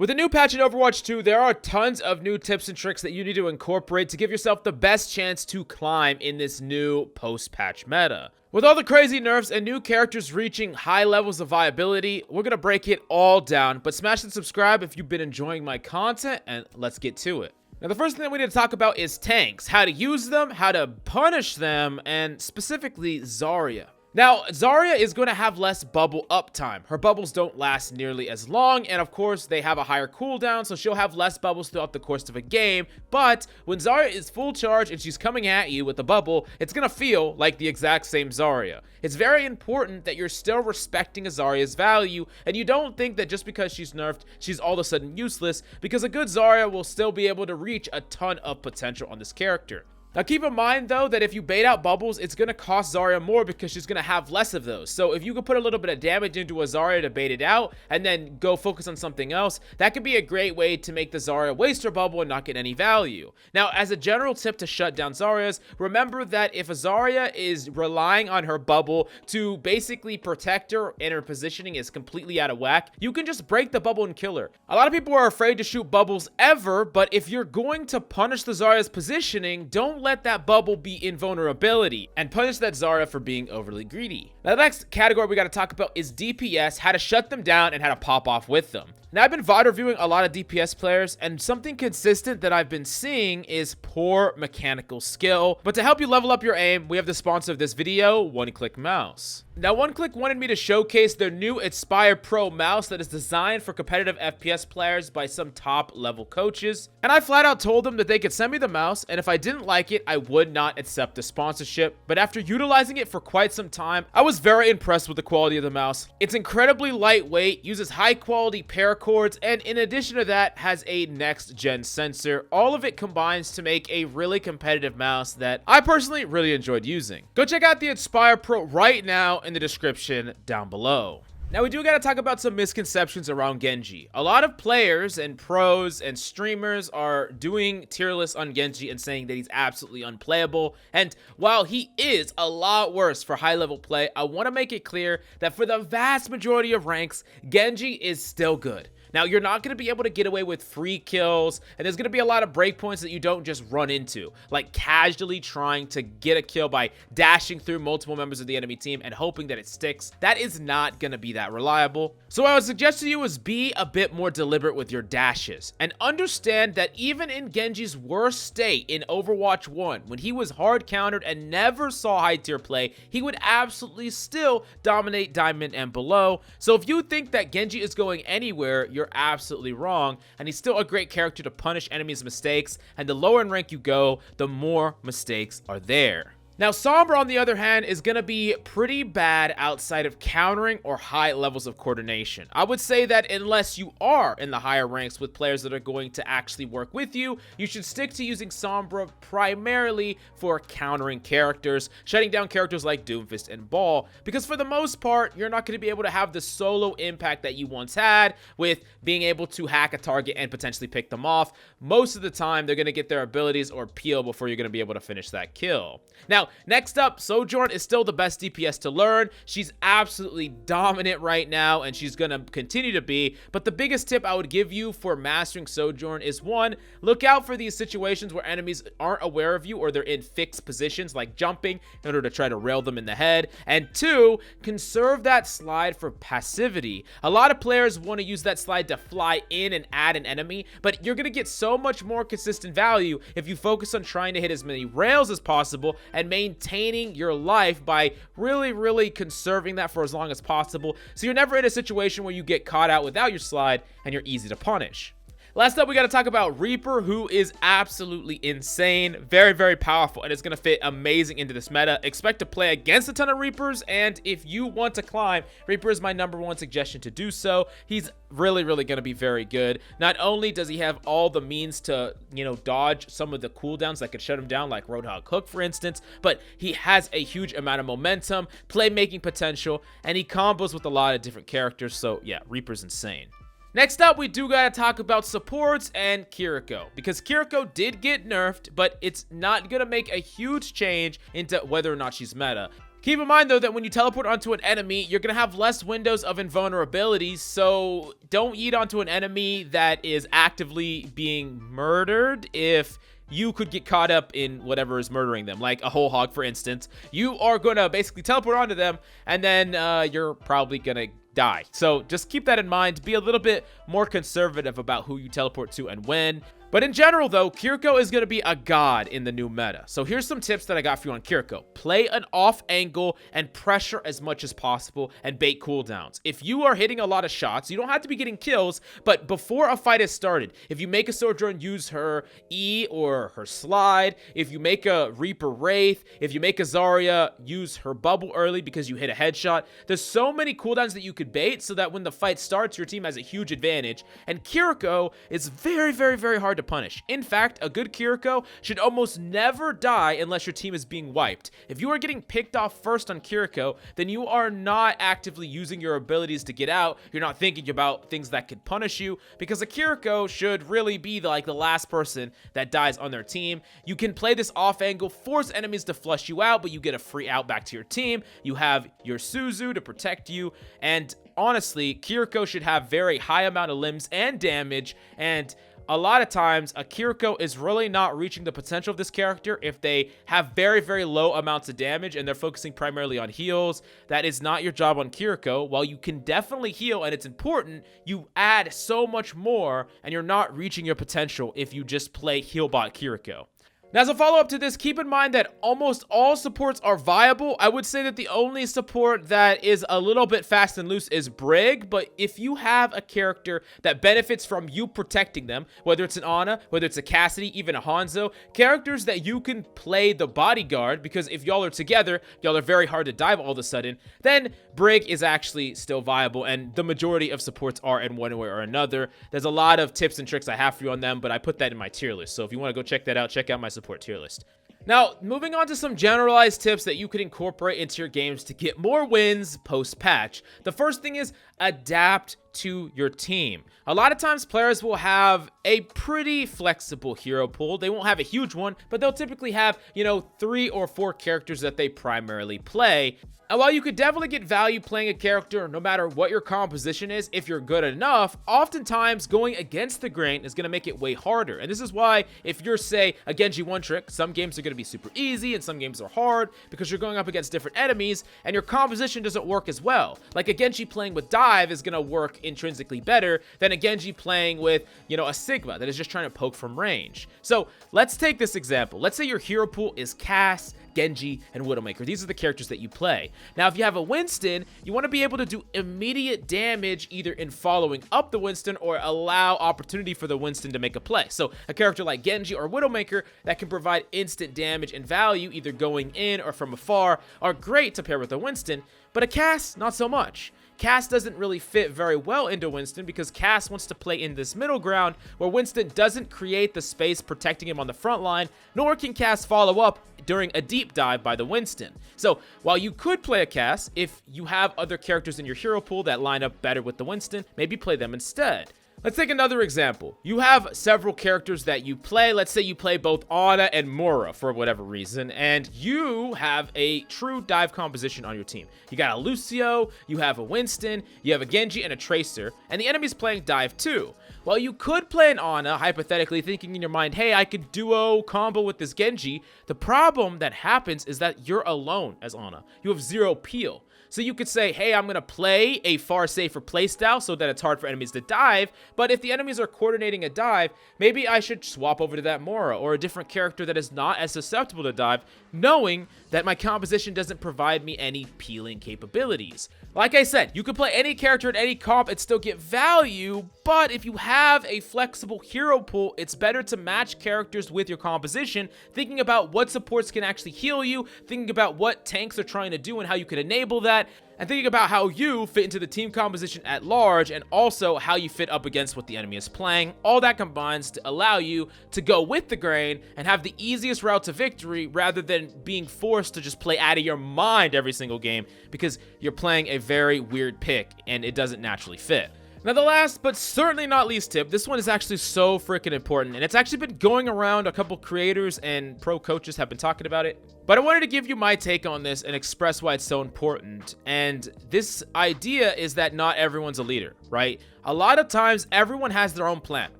With a new patch in Overwatch 2, there are tons of new tips and tricks that you need to incorporate to give yourself the best chance to climb in this new post-patch meta. With all the crazy nerfs and new characters reaching high levels of viability, we're gonna break it all down, but smash and subscribe if you've been enjoying my content, and let's get to it. Now, the first thing that we need to talk about is tanks, how to use them, how to punish them, and specifically Zarya. Now, Zarya is going to have less bubble uptime. Her bubbles don't last nearly as long, and of course, they have a higher cooldown, so she'll have less bubbles throughout the course of a game. But when Zarya is full charge and she's coming at you with a bubble, it's going to feel like the exact same Zarya. It's very important that you're still respecting a Zarya's value, and you don't think that just because she's nerfed, she's all of a sudden useless, because a good Zarya will still be able to reach a ton of potential on this character. Now keep in mind though that if you bait out bubbles, it's going to cost Zarya more because she's going to have less of those. So if you could put a little bit of damage into a Zarya to bait it out and then go focus on something else, that could be a great way to make the Zarya waste her bubble and not get any value. Now as a general tip to shut down Zaryas, remember that if a Zarya is relying on her bubble to basically protect her and her positioning is completely out of whack, you can just break the bubble and kill her. A lot of people are afraid to shoot bubbles ever, but if you're going to punish the Zarya's positioning, don't let that bubble be invulnerability and punish that Zarya for being overly greedy. Now, the next category we got to talk about is DPS, how to shut them down and how to pop off with them. Now, I've been VOD reviewing a lot of DPS players, and something consistent that I've been seeing is poor mechanical skill. But to help you level up your aim, we have the sponsor of this video, One Click Mouse. Now, One Click wanted me to showcase their new Aspire Pro mouse that is designed for competitive FPS players by some top level coaches. And I flat out told them that they could send me the mouse, and if I didn't like it, I would not accept the sponsorship. But after utilizing it for quite some time, I was very impressed with the quality of the mouse. It's incredibly lightweight, uses high quality paracords, and in addition to that, has a next gen sensor. All of it combines to make a really competitive mouse that I personally really enjoyed using. Go check out the Aspire Pro right now in the description down below. Now, we do got to talk about some misconceptions around Genji. A lot of players and pros and streamers are doing tier lists on Genji and saying that he's absolutely unplayable. And while he is a lot worse for high-level play, I want to make it clear that for the vast majority of ranks, Genji is still good. Now, you're not going to be able to get away with free kills, and there's going to be a lot of breakpoints that you don't just run into, like casually trying to get a kill by dashing through multiple members of the enemy team and hoping that it sticks. That is not going to be that reliable. So what I would suggest to you is be a bit more deliberate with your dashes, and understand that even in Genji's worst state in Overwatch 1, when he was hard countered and never saw high tier play, he would absolutely still dominate Diamond and below. So if you think that Genji is going anywhere, you're absolutely wrong, and he's still a great character to punish enemies' mistakes, and the lower in rank you go, the more mistakes are there. Now, Sombra, on the other hand, is going to be pretty bad outside of countering or high levels of coordination. I would say that unless you are in the higher ranks with players that are going to actually work with you, you should stick to using Sombra primarily for countering characters, shutting down characters like Doomfist and Ball, because for the most part, you're not going to be able to have the solo impact that you once had with being able to hack a target and potentially pick them off. Most of the time, they're going to get their abilities or peel before you're going to be able to finish that kill. Now, next up, Sojourn is still the best DPS to learn. She's absolutely dominant right now, and she's going to continue to be. But the biggest tip I would give you for mastering Sojourn is, one, look out for these situations where enemies aren't aware of you or they're in fixed positions like jumping in order to try to rail them in the head. And two, conserve that slide for passivity. A lot of players want to use that slide to fly in and add an enemy, but you're going to get so much more consistent value if you focus on trying to hit as many rails as possible and maintaining your life by really conserving that for as long as possible, so you're never in a situation where you get caught out without your slide and you're easy to punish. Last up, we got to talk about Reaper, who is absolutely insane, very powerful, and it's going to fit amazing into this meta. Expect to play against a ton of Reapers, and if you want to climb, Reaper is my #1 suggestion to do so. He's really going to be very good. Not only does he have all the means to, dodge some of the cooldowns that could shut him down, like Roadhog Hook, for instance, but he has a huge amount of momentum, playmaking potential, and he combos with a lot of different characters, so yeah, Reaper's insane. Next up, we do gotta talk about supports and Kiriko, because Kiriko did get nerfed, but it's not gonna make a huge change into whether or not she's meta. Keep in mind, though, that when you teleport onto an enemy, you're going to have less windows of invulnerability, so don't yeet onto an enemy that is actively being murdered if you could get caught up in whatever is murdering them, like a whole hog, for instance. You are going to basically teleport onto them, and then you're probably going to die. So just keep that in mind. Be a little bit more conservative about who you teleport to and when. But in general, though, Kiriko is going to be a god in the new meta. So here's some tips that I got for you on Kiriko. Play an off angle and pressure as much as possible and bait cooldowns. If you are hitting a lot of shots, you don't have to be getting kills, but before a fight has started, if you make a Sojourn use her E or her slide, if you make a Reaper Wraith, if you make a Zarya use her bubble early because you hit a headshot, there's so many cooldowns that you could bait so that when the fight starts, your team has a huge advantage. And Kiriko is very, very, very hard to punish. In fact, a good Kiriko should almost never die unless your team is being wiped. If you are getting picked off first on Kiriko, then you are not actively using your abilities to get out. You're not thinking about things that could punish you, because a Kiriko should really be like the last person that dies on their team. You can play this off angle, force enemies to flush you out, but you get a free out back to your team. You have your Suzu to protect you, and honestly, Kiriko should have very high amount of limbs and damage, and a lot of times, a Kiriko is really not reaching the potential of this character if they have very, very low amounts of damage and they're focusing primarily on heals. That is not your job on Kiriko. While you can definitely heal and it's important, you add so much more and you're not reaching your potential if you just play Healbot Kiriko. Now, as a follow-up to this, keep in mind that almost all supports are viable. I would say that the only support that is a little bit fast and loose is Brig, but if you have a character that benefits from you protecting them, whether it's an Ana, whether it's a Cassidy, even a Hanzo, characters that you can play the bodyguard, because if y'all are together, y'all are very hard to dive all of a sudden, then Brig is actually still viable, and the majority of supports are in one way or another. There's a lot of tips and tricks I have for you on them, but I put that in my tier list, so if you want to go check that out, check out my support tier list. Now, moving on to some generalized tips that you could incorporate into your games to get more wins post-patch. The first thing is adapt to your team. A lot of times players will have a pretty flexible hero pool. They won't have a huge one, but they'll typically have, 3 or 4 characters that they primarily play. And while you could definitely get value playing a character no matter what your composition is, if you're good enough, oftentimes going against the grain is going to make it way harder. And this is why if you're, say, a Genji one-trick, some games are going to be super easy and some games are hard because you're going up against different enemies and your composition doesn't work as well. Like a Genji playing with dive is going to work intrinsically better than a Genji playing with, a Sigma that is just trying to poke from range. So let's take this example. Let's say your hero pool is Cass, Genji, and Widowmaker. These are the characters that you play. Now, if you have a Winston, you want to be able to do immediate damage either in following up the Winston or allow opportunity for the Winston to make a play. So a character like Genji or Widowmaker that can provide instant damage and value either going in or from afar are great to pair with a Winston, but a Cass, not so much. Cass doesn't really fit very well into Winston because Cass wants to play in this middle ground where Winston doesn't create the space protecting him on the front line, nor can Cass follow up during a deep dive by the Winston. So while you could play a Cass, if you have other characters in your hero pool that line up better with the Winston, maybe play them instead. Let's take another example. You have several characters that you play. Let's say you play both Ana and Mora for whatever reason, and you have a true dive composition on your team. You got a Lucio, you have a Winston, you have a Genji and a Tracer, and the enemy's playing dive too. Well, you could play an Ana, hypothetically thinking in your mind, hey, I could duo combo with this Genji. The problem that happens is that you're alone as Ana. You have 0 peel. So you could say, hey, I'm going to play a far safer playstyle so that it's hard for enemies to dive, but if the enemies are coordinating a dive, maybe I should swap over to that Mora or a different character that is not as susceptible to dive, knowing that my composition doesn't provide me any peeling capabilities. Like I said, you could play any character at any comp and still get value, but if you have a flexible hero pool, it's better to match characters with your composition, thinking about what supports can actually heal you, thinking about what tanks are trying to do and how you can enable that, and thinking about how you fit into the team composition at large and also how you fit up against what the enemy is playing. All that combines to allow you to go with the grain and have the easiest route to victory rather than being forced to just play out of your mind every single game because you're playing a very weird pick and it doesn't naturally fit. Now, the last but certainly not least tip, this one is actually so freaking important, and it's actually been going around. A couple creators and pro coaches have been talking about it, but I wanted to give you my take on this and express why it's so important. And this idea is that not everyone's a leader, right? A lot of times, everyone has their own plan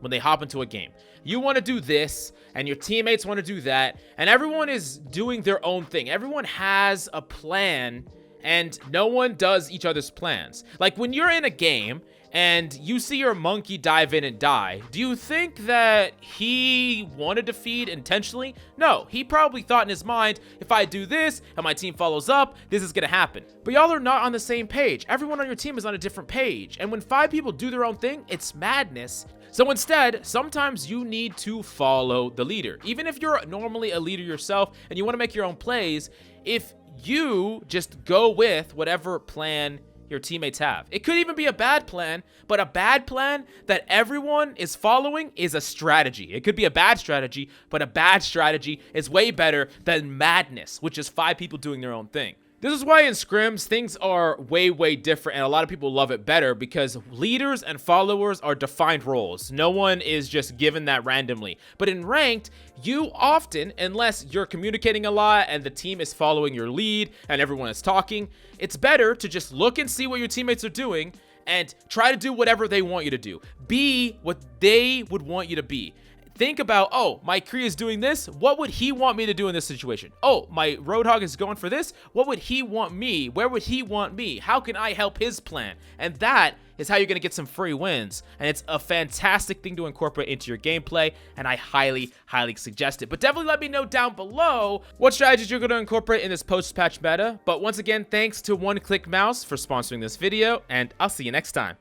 when they hop into a game. You want to do this, and your teammates want to do that, and everyone is doing their own thing. Everyone has a plan, and no one does each other's plans. Like when you're in a game and you see your monkey dive in and die, do you think that he wanted to feed intentionally? No, he probably thought in his mind, if I do this and my team follows up, this is gonna happen. But y'all are not on the same page. Everyone on your team is on a different page. And when 5 people do their own thing, it's madness. So instead, sometimes you need to follow the leader. Even if you're normally a leader yourself and you wanna make your own plays, if you just go with whatever plan your teammates have. It could even be a bad plan, but a bad plan that everyone is following is a strategy. It could be a bad strategy, but a bad strategy is way better than madness, which is 5 people doing their own thing. This is why in scrims, things are way different, and a lot of people love it better because leaders and followers are defined roles. No one is just given that randomly. But in ranked, you often, unless you're communicating a lot and the team is following your lead and everyone is talking, it's better to just look and see what your teammates are doing and try to do whatever they want you to do. Be what they would want you to be. Think about, oh, my Kree is doing this. What would he want me to do in this situation? Oh, my Roadhog is going for this. What would he want me? Where would he want me? How can I help his plan? And that is how you're going to get some free wins. And it's a fantastic thing to incorporate into your gameplay. And I highly suggest it. But definitely let me know down below what strategies you're going to incorporate in this post-patch meta. But once again, thanks to One Click Mouse for sponsoring this video. And I'll see you next time.